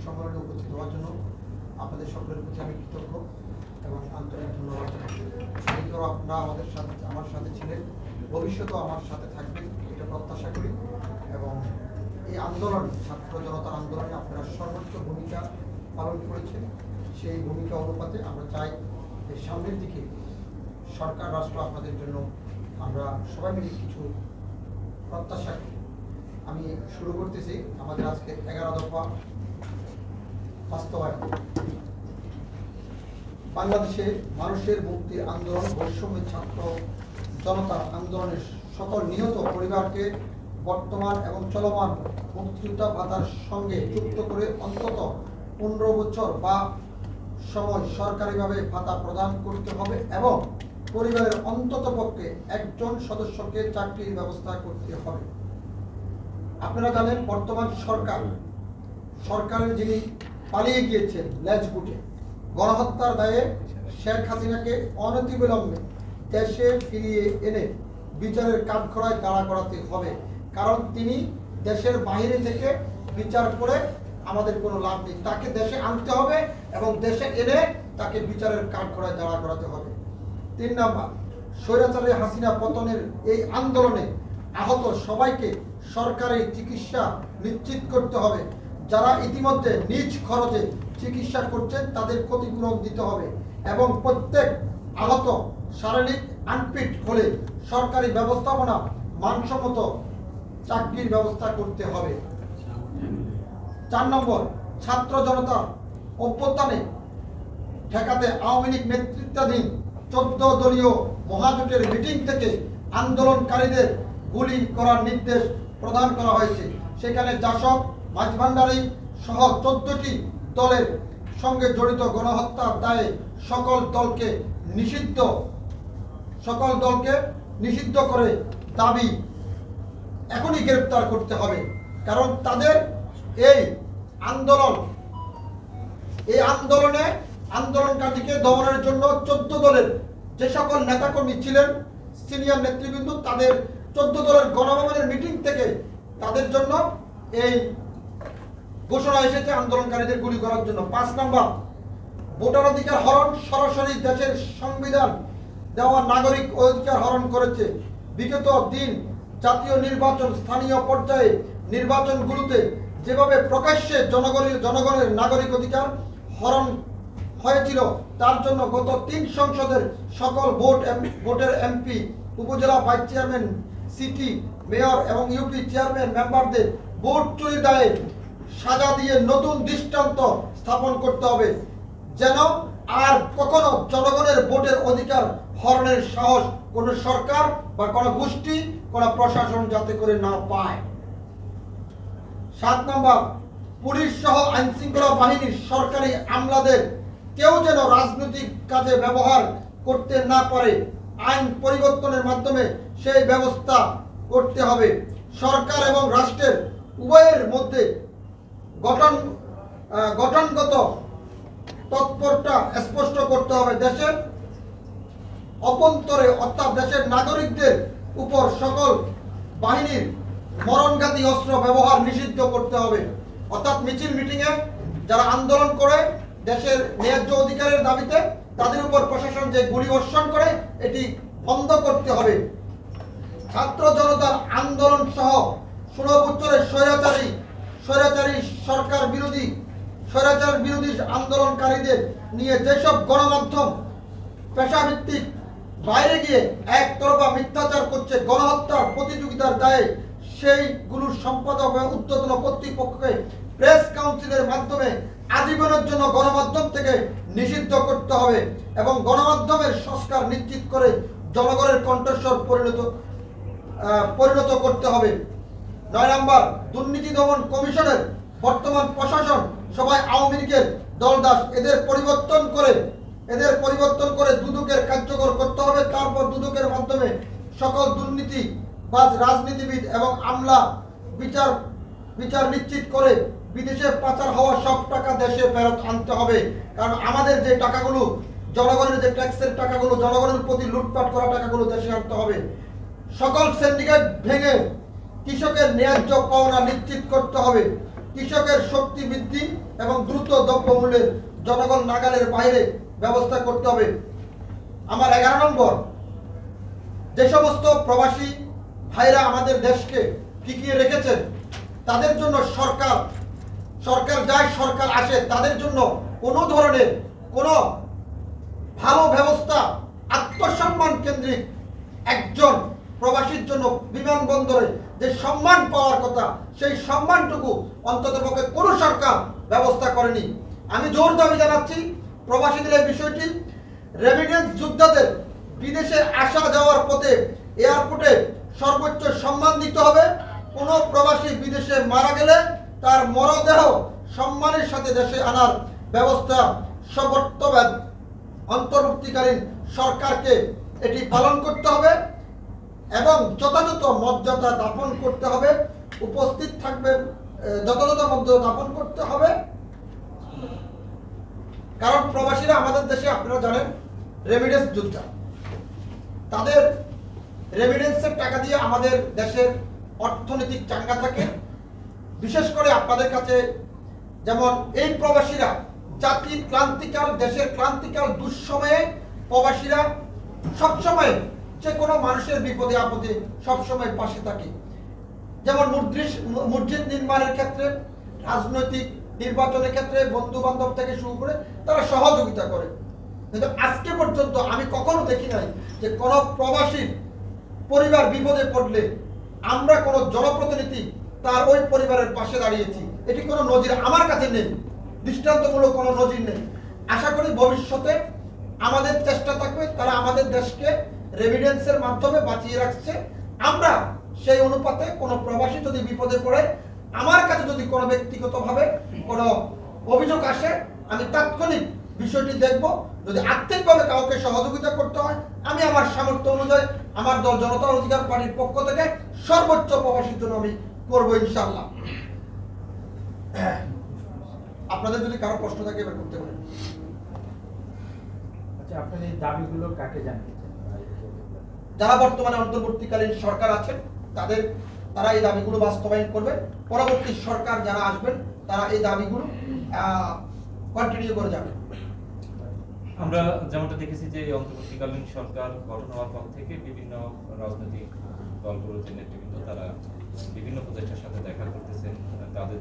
সম্মেলনে উপস্থিত হওয়ার জন্য আপনাদের সকলের প্রতি আমি কৃতজ্ঞ এবং আন্তরিক ধন্যবাদ জানাচ্ছি। আপনারা আমার সাথে ছিলেন, ভবিষ্যতেও আমার সাথে থাকবেন এটা প্রত্যাশা করি। এবং এই আন্দোলন, ছাত্র জনতার আন্দোলনে আপনারা সর্বোচ্চ ভূমিকা পালন করেছেন। সেই ভূমিকা অনুপাতে আমরা চাই যে সামনের দিকে সরকার রাষ্ট্র আপনাদের জন্য আমরা সবাই মিলে কিছু প্রত্যাশা করি। আমি শুরু করতেছি আমাদের আজকে 11 দফা বাস্তবায়ন। বাংলাদেশে মানুষের মুক্তির আন্দোলন, বৈষম্য ছাত্র জনতার আন্দোলনের সকল নিহত পরিবারকে বর্তমান এবং চলমান মুক্তিযোদ্ধা ভাতার সঙ্গে যুক্ত করে অন্তত 15 বছর বা সময় সরকারিভাবে ভাতা প্রদান করতে হবে এবং পরিবারের অন্ততপক্ষে একজন সদস্যকে চাকরির ব্যবস্থা করতে হবে। আপনারা জানেন বর্তমান সরকারের যিনি পালিয়ে গিয়েছেন লেজগুটে, গণহত্যার দায়ে শেখ হাসিনাকে অনতিবিলম্বে দেশে ফিরিয়ে এনে বিচারের কাঠগড়ায় দাঁড়া করাতে হবে। কারণ তিনি দেশের বাইরে থেকে বিচার করে আমাদের কোনো লাভ নেই। তাকে দেশে আনতে হবে এবং দেশে এনে তাকে বিচারের কাঠগড়ায় দাঁড়া করাতে হবে। 3 নাম্বার, স্বৈরাচারী হাসিনা পতনের এই আন্দোলনে আহত সবাইকে সরকারি চিকিৎসা নিশ্চিত করতে হবে। যারা ইতিমধ্যে নিজ খরচে চিকিৎসা করছেন তাদের ক্ষতিপূরণ দিতে হবে এবং প্রত্যেক আহত শারীরিক আনফিট হলে সরকারি ব্যবস্থাপনা মানসম্মত চাকরির ব্যবস্থা করতে হবে। 4 নম্বর, ছাত্র জনতার অভ্যুত্থানে ঠেকাতে আওয়ামী লীগ নেতৃত্বাধীন 14 দলীয় মহাজোটের মিটিং থেকে আন্দোলনকারীদের গুলি করার নির্দেশ প্রদান করা হয়েছে। সেখানে জাসদ, মাঝভান্ডারী সহ 14টি দলের সঙ্গে জড়িত গণহত্যার দায়ে সকল দলকে নিষিদ্ধ করে দাবি এখনই গ্রেফতার করতে হবে। কারণ তাদের এই আন্দোলনে আন্দোলনকারীকে দমনের জন্য 14 দলের যে সকল নেতাকর্মী ছিলেন, সিনিয়র নেতৃবৃন্দ, তাদের 14 দলের গণভবনের মিটিং থেকে তাদের জন্য এই ঘোষণা এসেছে আন্দোলনকারীদের গুলি করার জন্য। 5 নম্বর, ভোটাধিকার হরণ সরাসরি দেশের সংবিধান দেওয়া নাগরিক অধিকার হরণ করেছে। বিগত দিন জাতীয় নির্বাচন, স্থানীয় পর্যায়ে নির্বাচনগুলোতে যেভাবে প্রকাশ্যে জনগণের নাগরিক অধিকার হরণ হয়েছিল তার জন্য গত 3 সংসদের সকল ভোটের এমপি, উপজেলা ভাইস চেয়ারম্যান, সিটি মেয়র এবং ইউপি চেয়ারম্যান মেম্বারদের ভোট চুরি দায়ে সাজা দিয়ে নতুন দৃষ্টান্ত স্থাপন করতে হবে, যেন আর কখনো জনগণের ভোটের অধিকার হরণের সাহস কোনো সরকার বা কোনো গোষ্ঠী, কোনো প্রশাসন যাতে করে না পায়। 7 নম্বর, পুলিশ সহ আইন শৃঙ্খলা বাহিনীর সরকারি আমলাদের কেউ যেন রাজনৈতিক কাজে ব্যবহার করতে না পারে, আইন পরিবর্তনের মাধ্যমে সেই ব্যবস্থা করতে হবে। সরকার এবং রাষ্ট্রের উভয়ের মধ্যে গঠনগত তৎপরতা স্পষ্ট করতে হবে। দেশের অভ্যন্তরে অর্থাৎ দেশের নাগরিকদের উপর সকল বাহিনীর মরণঘাতী অস্ত্র ব্যবহার নিষিদ্ধ করতে হবে। অর্থাৎ মিছিল মিটিংয়ে যারা আন্দোলন করে দেশের ন্যায্য অধিকারের দাবিতে তাদের উপর প্রশাসন যে গুলি বর্ষণ করে এটি বন্ধ করতে হবে। ছাত্র জনতার আন্দোলন সহ 16 বছরের স্বৈরাচারী সরকার বিরোধী আন্দোলনকারীদের নিয়ে যেসব গণমাধ্যম পেশাভিত্তিক বাইরে গিয়ে একতরফা মিথ্যাচার করছে, গণহত্যার প্রতিযোগিতার দায়ে সেইগুলোর সম্পাদক এবং ঊর্ধ্বতন কর্তৃপক্ষকে প্রেস কাউন্সিলের মাধ্যমে আজীবনের জন্য গণমাধ্যম থেকে নিষিদ্ধ করতে হবে এবং গণমাধ্যমের সংস্কার নিশ্চিত করে জনগণের কণ্ঠস্বর পরিণত করতে হবে। 9 নম্বর, দুর্নীতি দমন কমিশনের বর্তমান প্রশাসন সবাই আওয়ামী লীগের দলদাস, এদের পরিবর্তন করে দুদকের কার্যকর করতে হবে। তারপর দুদকের মাধ্যমে সকল দুর্নীতিবাজ রাজনীতিবিদ এবং আমলা বিচার নিশ্চিত করে বিদেশে পাচার হওয়া সব টাকা দেশে ফেরত আনতে হবে। কারণ আমাদের যে টাকাগুলো, জনগণের যে ট্যাক্সের টাকাগুলো, জনগণের প্রতি লুটপাট করা টাকাগুলো দেশে আনতে হবে। সকল সিন্ডিকেট ভেঙে কৃষকের ন্যায্য পাওনা নিশ্চিত করতে হবে। কৃষকের শক্তি বৃদ্ধি এবং দ্রুত দ্রব্যমূল্যের জনগণ নাগালের বাইরে ব্যবস্থা করতে হবে। আমার 11 নম্বর, যে সমস্ত প্রবাসী ভাইরা আমাদের দেশকে টিকিয়ে রেখেছেন তাদের জন্য সরকার যায় সরকার আসে, তাদের জন্য কোনো ধরনের কোনো ভালো ব্যবস্থা, আত্মসম্মান কেন্দ্রিক একজন প্রবাসীর জন্য বিমানবন্দরে যে সম্মান পাওয়ার কথা সেই সম্মানটুকু অন্ততপক্ষে কোনো সরকার ব্যবস্থা করেনি। আমি জোর দাবি জানাচ্ছি প্রবাসীদের এই বিষয়টি, রেমিটেন্স যোদ্ধাদের বিদেশে আসা যাওয়ার পথে এয়ারপোর্টে সর্বোচ্চ সম্মান দিতে হবে। কোনো প্রবাসী বিদেশে মারা গেলে তার মরদেহ সম্মানের সাথে দেশে আনার ব্যবস্থা সবর্তবাদ অন্তর্বর্তীকালীন সরকারকে এটি পালন করতে হবে এবং যথাযথ মর্যাদা দাপন করতে হবে। উপস্থিত থাকবেন, যথাযথ মর্যাদা দাপন করতে হবে। কারণ প্রবাসীরা আমাদের দেশে আপনারা জানেন রেমিটেন্স যোদ্ধা, তাদের রেমিটেন্সের টাকা দিয়ে আমাদের দেশের অর্থনৈতিক চাঙ্গা থাকে। বিশেষ করে আপনাদের কাছে যেমন এই প্রবাসীরা জাতির ক্রান্তিকাল, দেশের ক্রান্তিকাল দুঃসময়ে প্রবাসীরা সবসময় যে কোনো মানুষের বিপদে আপদে সবসময় পাশে থাকে। যেমন মসজিদ নির্মাণের ক্ষেত্রে, রাজনৈতিক নির্বাচনের ক্ষেত্রে, বন্ধু বান্ধব থেকে শুরু করে তারা সহযোগিতা করে। কিন্তু আজকে পর্যন্ত আমি কখনো দেখি নাই যে কোনো প্রবাসীর পরিবার বিপদে পড়লে আমরা কোনো জনপ্রতিনিধি তার ওই পরিবারের পাশে দাঁড়িয়েছি, এটি কোনো নজির আমার কাছে নেই, দৃষ্টান্তমূলক কোনো নজির নেই। আশা করি ভবিষ্যতে আমাদের চেষ্টা থাকবে তারা আমাদের দেশকে রেমিটেন্সের মাধ্যমে বাঁচিয়ে রাখছে। আমরা সেই অনুপাতে কোনো প্রবাসী যদি বিপদে পড়ে, আমার কাছে যদি কোনো ব্যক্তিগতভাবে কোনো অভিযোগ আসে, আমি তাৎক্ষণিক বিষয়টি দেখব। যদি আর্থিকভাবে কাউকে সহযোগিতা করতে হয়, আমি আমার সামর্থ্য অনুযায়ী আমার দল জনতা অধিকার পার্টির পক্ষ থেকে সর্বোচ্চ প্রবাসীর জন্য আমি করবো ইনশাআল্লাহ। আপনাদের যদি কারো প্রশ্ন থাকে এবার করতে পারেন। আচ্ছা, আপনার এই দাবিগুলো কাকে জানিয়েছেন? যারা বর্তমানে অন্তর্বর্তীকালীন সরকার আছেন তারা এই দাবিগুলো বাস্তবায়ন করবে। পরবর্তী সরকার যারা আসবেন তারা এই দাবিগুলো কন্টিনিউ করে যাবে। আমরা যেমনটা দেখেছি যে এই অন্তর্বর্তীকালীন সরকার গঠন হওয়ার পর থেকে বিভিন্ন রাজনৈতিক দলগুলোর যে নেতৃবৃন্দ তারা বিভিন্ন প্রচেষ্টার সাথে দেখা করতেছেন, তাদের